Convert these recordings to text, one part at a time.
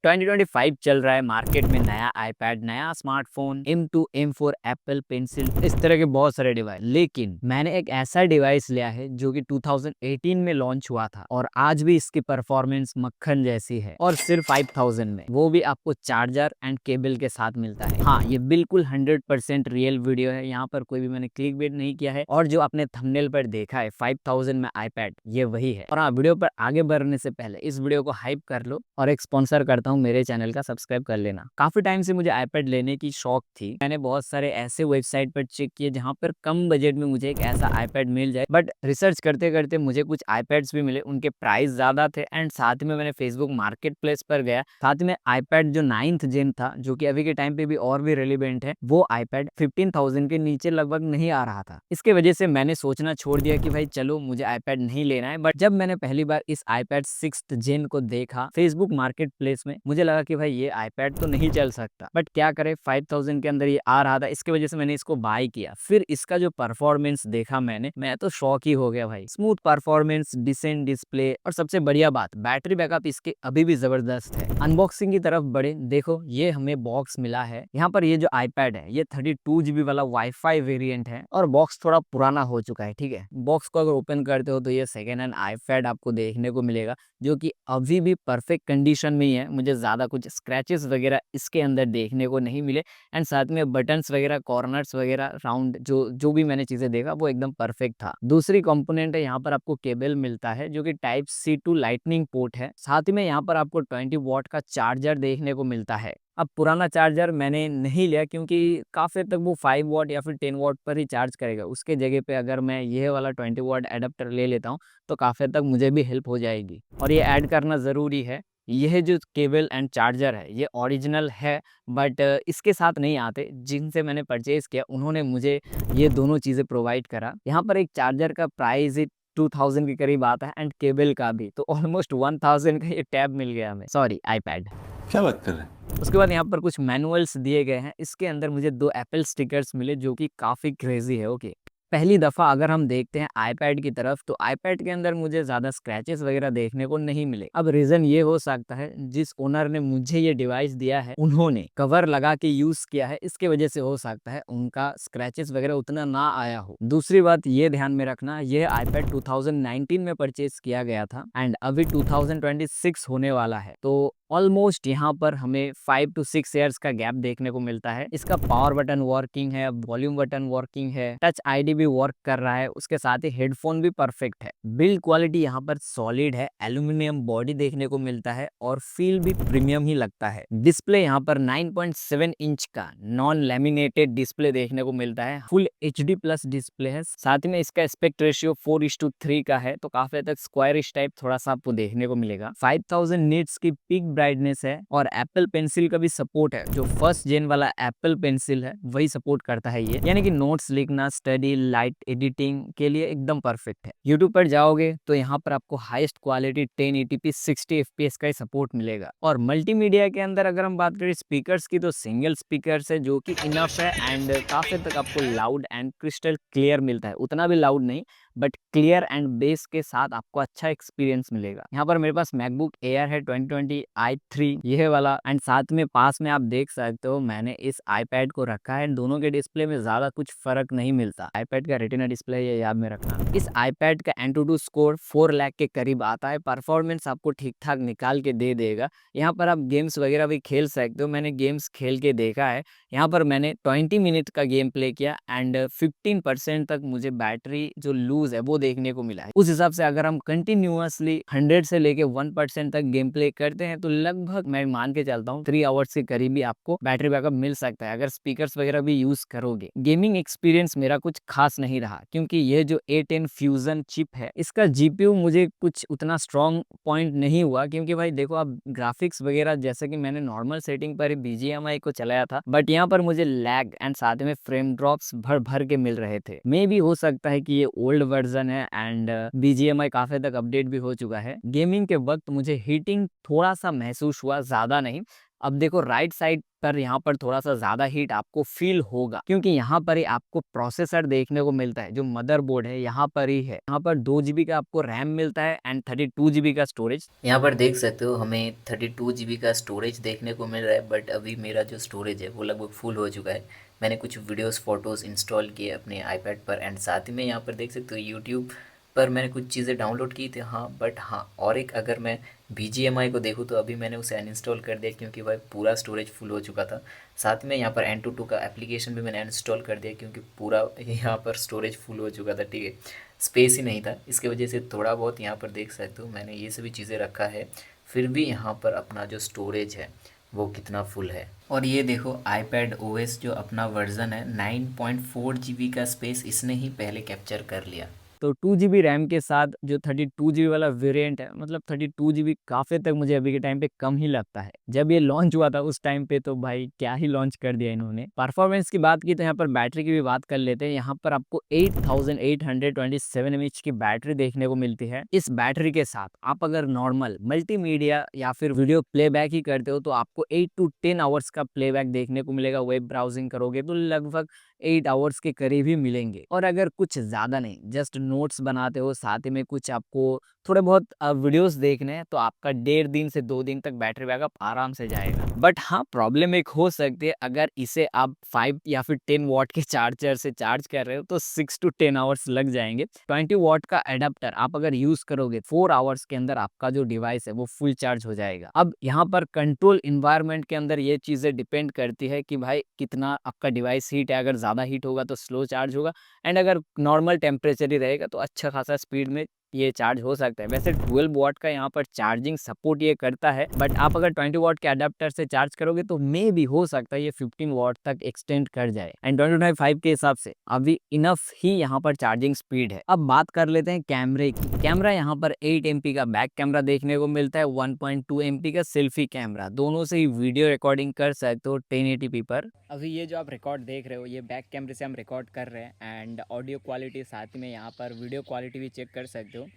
2025 चल रहा है, मार्केट में नया आईपैड, नया smartphone, M2 M4 Apple pencil, इस तरह के बहुत सारे डिवाइस। लेकिन मैंने एक ऐसा डिवाइस लिया है जो कि 2018 में लॉन्च हुआ था और आज भी इसकी परफॉर्मेंस मक्खन जैसी है और सिर्फ 5000 में, वो भी आपको चार्जर एंड केबल के साथ मिलता है। हाँ, ये बिल्कुल 100% रियल वीडियो है, यहाँ पर कोई भी मैंने क्लिक बेट नहीं किया है और जो आपने थंबनेल पर देखा है 5000 में आईपैड, ये वही है। और हाँ, वीडियो पर आगे बढ़ने से पहले इस वीडियो को हाइप कर लो और एक स्पॉन्सर करता हूँ, मेरे चैनल का सब्सक्राइब कर लेना। काफी टाइम से मुझे आईपैड लेने की शौक थी। मैंने बहुत सारे ऐसे वेबसाइट पर चेक किए जहाँ पर कम बजट में मुझे एक ऐसा आईपैड मिल जाए, बट रिसर्च करते करते मुझे कुछ आईपैड्स भी मिले, उनके प्राइस ज्यादा थे। एंड साथ में मैंने फेसबुक मार्केट प्लेस पर गया, साथ में आईपैड जो 9th जेन था, जो कि अभी के टाइम पे भी और भी रेलिवेंट है, वो आईपैड 15,000 के नीचे लगभग नहीं आ रहा था। इसके वजह से मैंने सोचना छोड़ दिया कि भाई चलो, मुझे आईपैड नहीं लेना है। बट जब मैंने पहली बार इस आईपैड 6th जेन को देखा फेसबुक मार्केट प्लेस में, मुझे लगा कि भाई ये आईपैड तो नहीं चल सकता, बट क्या करे, 5000 के अंदर ये आ रहा था, इसके वजह से मैंने इसको बाय किया। फिर इसका जो परफॉर्मेंस देखा मैं तो शॉक ही हो गया भाई। स्मूथ परफॉर्मेंस, डिसेंट डिस्प्ले और सबसे बढ़िया बात, बैटरी बैकअप इसके अभी भी जबरदस्त है। अनबॉक्सिंग की तरफ बढ़े, देखो ये हमें बॉक्स मिला है। यहाँ पर ये जो आईपैड है, ये 32 GB वाला वाईफाई वेरिएंट है और बॉक्स थोड़ा पुराना हो चुका है, ठीक है। बॉक्स को अगर ओपन करते हो तो ये सेकेंड हैंड आईपैड आपको देखने को मिलेगा, जो कि अभी भी परफेक्ट कंडीशन में ही है। मुझे ज्यादा कुछ स्क्रैचेस वगैरह इसके अंदर देखने को नहीं मिले। एंड साथ में बटन्स वगैरह, कॉर्नर्स वगैरह, राउंड जो जो भी मैंने चीजें देखा वो एकदम परफेक्ट था। दूसरी कंपोनेंट है, यहाँ पर आपको केबल मिलता है जो कि type C to lightning port है। साथ में यहाँ पर आपको 20 W का चार्जर देखने को मिलता है। अब पुराना चार्जर मैंने नहीं लिया क्योंकि काफी तक वो 5 W या फिर 10 W पर ही चार्ज करेगा। उसके जगह पे अगर मैं ये वाला 20 W एडाप्टर ले लेता हूँ तो काफी तक मुझे भी हेल्प हो जाएगी। और ये ऐड करना ज़रूरी है, यह जो केबल एंड चार्जर है ये ओरिजिनल है, बट इसके साथ नहीं आते। जिनसे मैंने परचेज किया उन्होंने मुझे ये दोनों चीज़ें प्रोवाइड करा। यहाँ पर एक चार्जर का प्राइस 2000 के करीब आता है एंड केबल का भी, तो ऑलमोस्ट 1000 का ये टैब मिल गया हमें, सॉरी आईपैड। क्या बात कर रहे हैं। उसके बाद यहाँ पर कुछ मैनुअल्स दिए गए हैं। इसके अंदर मुझे 2 एप्पल स्टिकर्स मिले जो कि काफ़ी क्रेजी है। ओके, पहली दफ़ा अगर हम देखते हैं आईपैड की तरफ, तो आईपैड के अंदर मुझे ज़्यादा स्क्रैचेस वगैरह देखने को नहीं मिले। अब रीज़न ये हो सकता है, जिस ओनर ने मुझे ये डिवाइस दिया है उन्होंने कवर लगा के यूज़ किया है, इसके वजह से हो सकता है उनका स्क्रैचेस वगैरह उतना ना आया हो। दूसरी बात ये ध्यान में रखना, ये आईपैड 2019 में परचेज किया गया था एंड अभी 2026 होने वाला है, तो ऑलमोस्ट यहाँ पर हमें 5 to 6 ईयर्स का गैप देखने को मिलता है। इसका पावर बटन वर्किंग है, वॉल्यूम बटन वर्किंग है, टच आईडी भी वर्क कर रहा है, उसके साथ ही हेडफोन भी परफेक्ट है। बिल्ड क्वालिटी यहाँ पर सॉलिड है, एल्यूमिनियम बॉडी देखने को मिलता है और फील भी प्रीमियम ही लगता है। डिस्प्ले यहाँ पर 9.7 इंच का नॉन लैमिनेटेड डिस्प्ले देखने को मिलता है, फुल HD प्लस डिस्प्ले है। साथ में इसका एस्पेक्ट रेशियो 4:3 का है, तो काफी तक स्क्वायरिश टाइप थोड़ा सा आपको देखने को मिलेगा। 5000 निट्स की पीक ब्राइटनेस है और एप्पल पेंसिल का भी सपोर्ट है। जो फर्स्ट जेन वाला एप्पल पेंसिल है वही सपोर्ट करता है ये, यानी कि नोट्स लिखना, स्टडी, लाइट एडिटिंग के लिए एकदम परफेक्ट है। यूट्यूब पर जाओगे तो यहाँ पर आपको हाईएस्ट क्वालिटी 1080p 60 FPS का ही सपोर्ट मिलेगा। और मल्टीमीडिया के अंदर अगर हम बात करें स्पीकर्स की, तो सिंगल स्पीकर्स है जो कि इनफ है एंड काफी तक आपको लाउड एंड क्रिस्टल क्लियर मिलता है। उतना भी लाउड नहीं, बट क्लियर एंड बेस के साथ आपको अच्छा एक्सपीरियंस मिलेगा। यहाँ पर मेरे पास मैकबुक एयर है 2020 i3 ये वाला, एंड साथ में पास में आप देख सकते हो मैंने इस आईपैड को रखा है। दोनों के डिस्प्ले में ज्यादा कुछ फर्क नहीं मिलता। आईपैड का रेटिना डिस्प्ले ये याद में रखना। इस आईपैड का एंटूटू स्कोर 4 लाख के करीब आता है। परफॉर्मेंस आपको ठीक ठाक निकाल के दे देगा। यहाँ पर आप गेम्स वगैरह भी खेल सकते हो, मैंने गेम्स खेल के देखा है। यहाँ पर मैंने 20 मिनट का गेम प्ले किया एंड 15% तक मुझे बैटरी जो लूज है वो देखने को मिला है। उस हिसाब से अगर हम कंटिन्यूअसली 100 से लेके 1% तक गेम प्ले करते हैं तो लगभग मैं मान के चलता हूँ 3 आवर्स के करीब भी आपको बैटरी बैकअप मिल सकता है, अगर स्पीकर्स वगैरह भी यूज करोगे। गेमिंग एक्सपीरियंस मेरा कुछ खास नहीं रहा क्योंकि ये जो A10 फ्यूजन चिप है, इसका GPU मुझे कुछ उतना स्ट्रॉन्ग पॉइंट नहीं हुआ, क्योंकि भाई देखो आप ग्राफिक्स वगैरह जैसे कि मैंने नॉर्मल सेटिंग पर BGMI को चलाया था, बट यहाँ पर मुझे लैग एंड साथ में फ्रेम ड्रॉप्स भर भर के मिल रहे थे। मे भी हो सकता है कि ये ओल्ड वर्जन है एंड BGMI काफी तक अपडेट भी हो चुका है। गेमिंग के वक्त मुझे हीटिंग थोड़ा सा महसूस हुआ, ज्यादा नहीं। अब देखो राइट साइड पर यहाँ पर थोड़ा सा ज्यादा हीट आपको फील होगा, क्योंकि यहाँ पर ही आपको प्रोसेसर देखने को मिलता है, जो मदरबोर्ड है यहाँ पर ही है। यहाँ पर 2 GB का आपको रैम मिलता है एंड 32 GB का स्टोरेज। यहाँ पर देख सकते हो हमें 32 GB का स्टोरेज देखने को मिल रहा है, बट अभी मेरा जो स्टोरेज है वो लगभग फुल हो चुका है। मैंने कुछ वीडियोस फोटोज़ इंस्टॉल किए अपने आईपैड पर, एंड साथ ही में यहाँ पर देख सकते हो यूट्यूब पर मैंने कुछ चीज़ें डाउनलोड की थी। हाँ, बट हाँ, और एक अगर मैं BGMI को देखूँ तो अभी मैंने उसे अनइंस्टॉल कर दिया, क्योंकि भाई पूरा स्टोरेज फुल हो चुका था। साथ में यहाँ पर Antutu का एप्लीकेशन भी मैंने अनइंस्टॉल कर दिया, क्योंकि पूरा यहाँ पर स्टोरेज फुल हो चुका था, ठीक है, स्पेस ही नहीं था। इसके वजह से थोड़ा बहुत यहाँ पर देख सकते हो मैंने ये सभी चीज़ें रखा है, फिर भी यहाँ पर अपना जो स्टोरेज है वो कितना फुल है। और ये देखो iPad OS जो अपना वर्ज़न है 9.4 GB का स्पेस इसने ही पहले कैप्चर कर लिया। तो 2 GB रैम के साथ जो 32 GB वाला वेरिएंट है, मतलब 32 GB काफ़ी तक मुझे अभी के टाइम पे कम ही लगता है। जब ये लॉन्च हुआ था उस टाइम पे तो भाई क्या ही लॉन्च कर दिया इन्होंने। परफॉर्मेंस की बात की तो यहाँ पर बैटरी की भी बात कर लेते हैं। यहाँ पर आपको 8827 mAh की बैटरी देखने को मिलती है। इस बैटरी के साथ आप अगर नॉर्मल मल्टीमीडिया या फिर वीडियो प्लेबैक ही करते हो तो आपको 8 to 10 आवर्स का प्लेबैक देखने को मिलेगा। वेब ब्राउजिंग करोगे तो लगभग 8 आवर्स के करीब ही मिलेंगे। और अगर कुछ ज़्यादा नहीं, जस्ट नोट्स बनाते हो, साथ ही में कुछ आपको थोड़े बहुत वीडियोस देखने हैं, तो आपका 1.5 दिन से 2 दिन तक बैटरी बैकअप आराम से जाएगा। बट हाँ, प्रॉब्लम एक हो सकती है, अगर इसे आप 5 या फिर 10 W के चार्जर से चार्ज कर रहे हो तो 6 to 10 आवर्स लग जाएंगे। 20 W का एडाप्टर आप अगर यूज करोगे 4 आवर्स के अंदर आपका जो डिवाइस है वो फुल चार्ज हो जाएगा। अब यहाँ पर कंट्रोल इन्वायरमेंट के अंदर ये चीज़ें डिपेंड करती है कि भाई कितना आपका डिवाइस हीट है। अगर ज़्यादा हीट होगा तो स्लो चार्ज होगा, एंड अगर नॉर्मल टेम्परेचर ही रहेगा तो अच्छा खासा स्पीड में ये चार्ज हो सकता है। वैसे 12 W का यहाँ पर चार्जिंग सपोर्ट ये करता है, बट आप अगर 20 W के अडेप्टर से चार्ज करोगे तो मे भी हो सकता है ये 15 W तक एक्सटेंड कर जाए। एंड 2025 के हिसाब से अभी इनफ ही यहाँ पर चार्जिंग स्पीड है। अब बात कर लेते हैं कैमरे की। कैमरा यहाँ पर 8 MP का बैक कैमरा देखने को मिलता है, 1.2 MP का सेल्फी कैमरा, दोनों से ही वीडियो रिकॉर्डिंग कर सकते हो 1080p पर। अभी ये जो आप रिकॉर्ड देख रहे हो ये बैक कैमरे से हम रिकॉर्ड कर रहे हैं, एंड ऑडियो क्वालिटी साथ में यहाँ पर वीडियो क्वालिटी भी चेक कर सकते हो।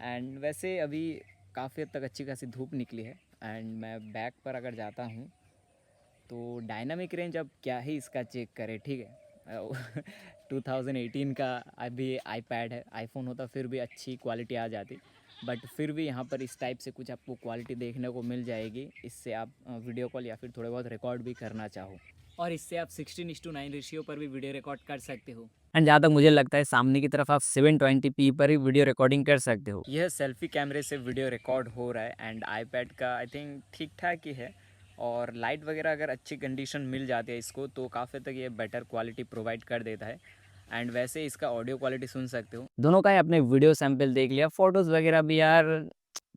एंड वैसे अभी काफ़ी हद तक अच्छी खासी धूप निकली है, एंड मैं बैक पर अगर जाता हूँ तो डायनामिक रेंज अब क्या ही इसका चेक करें, ठीक है। 2018 का अभी आईपैड है, आईफोन होता फिर भी अच्छी क्वालिटी आ जाती, बट फिर भी यहाँ पर इस टाइप से कुछ आपको क्वालिटी देखने को मिल जाएगी। इससे आप वीडियो कॉल या फिर थोड़े बहुत रिकॉर्ड भी करना चाहो, और इससे आप 16:9 रेशियो पर भी वीडियो रिकॉर्ड कर सकते हो। एंड जहाँ तक मुझे लगता है सामने की तरफ आप 720p पर ही वीडियो रिकॉर्डिंग कर सकते हो। यह सेल्फी कैमरे से वीडियो रिकॉर्ड हो रहा है, एंड आईपैड का आई थिंक ठीक ठाक ही है। और लाइट वगैरह अगर अच्छी कंडीशन मिल जाती है इसको तो काफ़ी तक ये बेटर क्वालिटी प्रोवाइड कर देता है। एंड वैसे इसका ऑडियो क्वालिटी सुन सकते हो। दोनों का ही आपने वीडियो सैंपल देख लिया, फोटोज़ वगैरह भी यार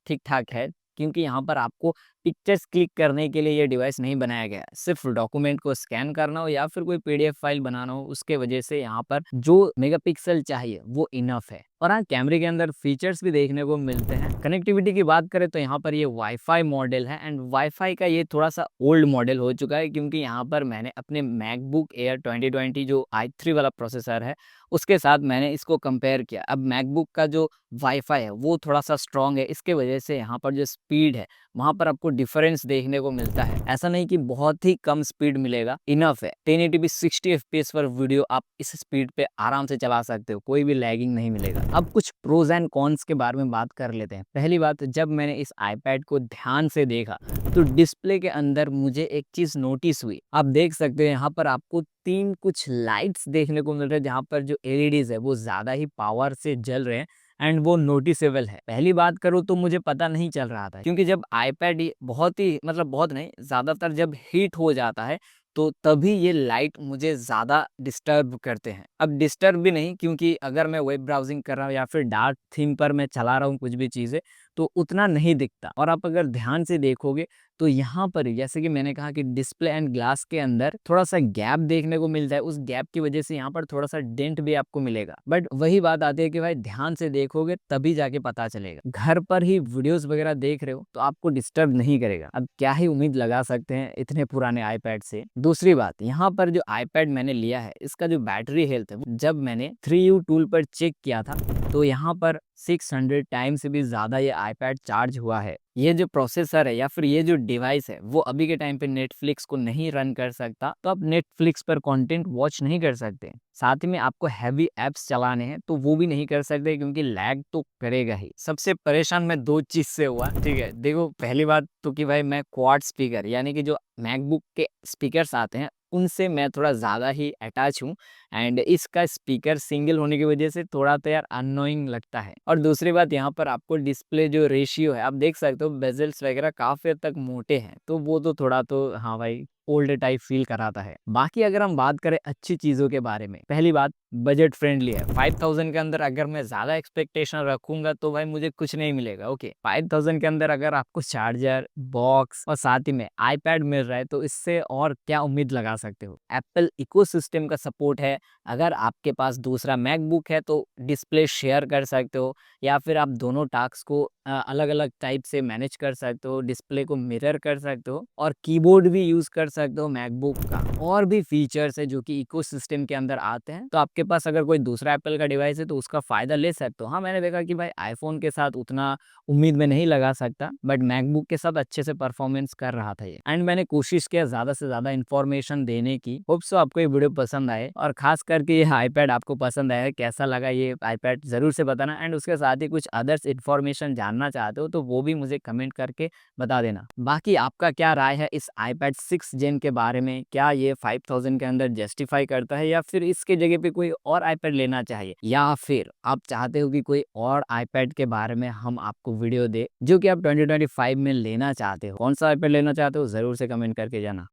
ठीक ठाक है, क्योंकि यहाँ पर आपको पिक्चर्स क्लिक करने के लिए ये डिवाइस नहीं बनाया गया है। सिर्फ डॉक्यूमेंट को स्कैन करना हो या फिर कोई पीडीएफ फाइल बनाना हो, उसके वजह से यहाँ पर जो मेगापिक्सल चाहिए वो इनफ है। और हाँ, कैमरे के अंदर फीचर्स भी देखने को मिलते हैं। कनेक्टिविटी की बात करें तो यहाँ पर ये वाईफाई मॉडल है, एंड वाईफाई का ये थोड़ा सा ओल्ड मॉडल हो चुका है, क्योंकि यहाँ पर मैंने अपने मैकबुक एयर 2020 जो i3 वाला प्रोसेसर है उसके साथ मैंने इसको कंपेयर किया। अब मैकबुक का जो वाईफाई है वो थोड़ा सा स्ट्रॉन्ग है, इसके वजह से यहाँ पर जो स्पीड है वहाँ पर आपको डिफरेंस देखने को मिलता है। ऐसा नहीं कि बहुत ही कम स्पीड मिलेगा, इनफ है। 1080p 60 FPS पर वीडियो आप इस स्पीड पे आराम से चला सकते हो, कोई भी लैगिंग नहीं मिलेगा। अब कुछ प्रोज एंड कॉन्स के बारे में बात कर लेते हैं। पहली बात, जब मैंने इस आईपैड को ध्यान से देखा तो डिस्प्ले के अंदर मुझे एक चीज नोटिस हुई। आप देख सकते हो यहाँ पर आपको 3 कुछ लाइट्स देखने को मिल रहे हैं, जहाँ पर जो एलईडीज है वो ज्यादा ही पावर से जल रहे हैं, एंड वो नोटिसेबल है। पहली बात करूँ तो मुझे पता नहीं चल रहा था, क्योंकि जब आईपैड बहुत ही मतलब बहुत नहीं, ज्यादातर जब हीट हो जाता है तो तभी ये लाइट मुझे ज़्यादा डिस्टर्ब करते हैं। अब डिस्टर्ब भी नहीं, क्योंकि अगर मैं वेब ब्राउजिंग कर रहा हूँ या फिर डार्क थीम पर मैं चला रहा हूँ कुछ भी चीज़ें, तो उतना नहीं दिखता। और आप अगर ध्यान से देखोगे तो यहाँ पर जैसे कि मैंने कहा कि डिस्प्ले एंड ग्लास के अंदर थोड़ा सा गैप देखने को मिलता है, उस गैप की वजह से यहाँ पर थोड़ा सा डेंट भी आपको मिलेगा। बट वही बात आती है कि भाई ध्यान से देखोगे तभी जाके पता चलेगा। घर पर ही वीडियोस वगैरह देख रहे हो तो आपको डिस्टर्ब नहीं करेगा। अब क्या ही उम्मीद लगा सकते हैं इतने पुराने आईपैड से। दूसरी बात, यहाँ पर जो आईपैड मैंने लिया है इसका जो बैटरी हेल्थ है, जब मैंने 3U टूल पर चेक किया था तो यहाँ पर 600 टाइम से भी ज़्यादा ये आईपैड चार्ज हुआ है। ये जो प्रोसेसर है या फिर ये जो डिवाइस है वो अभी के टाइम पे नेटफ्लिक्स को नहीं रन कर सकता, तो आप नेटफ्लिक्स पर कंटेंट वॉच नहीं कर सकते। साथ ही में आपको हैवी एप्स चलाने हैं तो वो भी नहीं कर सकते, क्योंकि लैग तो करेगा ही। सबसे परेशान मैं 2 चीज़ से हुआ, ठीक है? देखो, पहली बात तो कि भाई मैं क्वाड स्पीकर यानी कि जो मैकबुक के स्पीकर्स आते हैं उनसे मैं थोड़ा ज़्यादा ही अटैच हूँ, एंड इसका स्पीकर सिंगल होने की वजह से थोड़ा तो यार अननोइंग लगता है। और दूसरी बात, यहाँ पर आपको डिस्प्ले जो रेशियो है आप देख सकते हो, बेजल्स वगैरह काफ़ी हद तक मोटे हैं, तो वो तो थोड़ा तो हाँ भाई ओल्ड टाइप फील कराता है। बाकी अगर हम बात करें अच्छी चीज़ों के बारे में, पहली बात बजट फ्रेंडली है। 5000 के अंदर अगर मैं ज़्यादा एक्सपेक्टेशन रखूंगा तो भाई मुझे कुछ नहीं मिलेगा। ओके, 5000 के अंदर अगर आपको चार्जर, बॉक्स और साथ ही में आईपैड मिल रहा है तो इससे और क्या उम्मीद लगा सकते हो। एप्पल इकोसिस्टम का सपोर्ट है। अगर आपके पास दूसरा मैकबुक है तो डिस्प्ले शेयर कर सकते हो, या फिर आप दोनों टास्क को अलग अलग टाइप से मैनेज कर सकते हो, डिस्प्ले को मिरर कर सकते हो और कीबोर्ड भी यूज कर सकते हो मैकबुक का। और भी फीचर्स है जो कि इकोसिस्टम के अंदर आते हैं, तो आपके पास अगर कोई दूसरा एप्पल का डिवाइस है तो उसका फायदा ले सकते हो। हाँ, मैंने देखा कि भाई आईफोन के साथ उतना उम्मीद में नहीं लगा सकता, बट मैकबुक के साथ अच्छे से परफॉर्मेंस कर रहा था ये, एंड मैंने कोशिश किया ज्यादा से ज्यादा इन्फॉर्मेशन देने की। होप सो आपको ये वीडियो पसंद आए, और खास करके ये आईपैड आपको पसंद आया, कैसा लगा ये आईपैड जरूर से बताना, एंड उसके साथ ही कुछ अदर्स इन्फॉर्मेशन जानना चाहते हो तो वो भी मुझे कमेंट करके बता देना। बाकी आपका क्या राय है इस आईपैड 6 जेन के बारे में? क्या ये 5000 के अंदर जस्टिफाई करता है, या फिर इसके जगह पे कोई और आईपैड लेना चाहिए, या फिर आप चाहते हो कि कोई और आईपैड के बारे में हम आपको वीडियो दे जो कि आप 2025 में लेना चाहते हो? कौन सा आईपैड लेना चाहते हो जरूर से कमेंट करके जाना।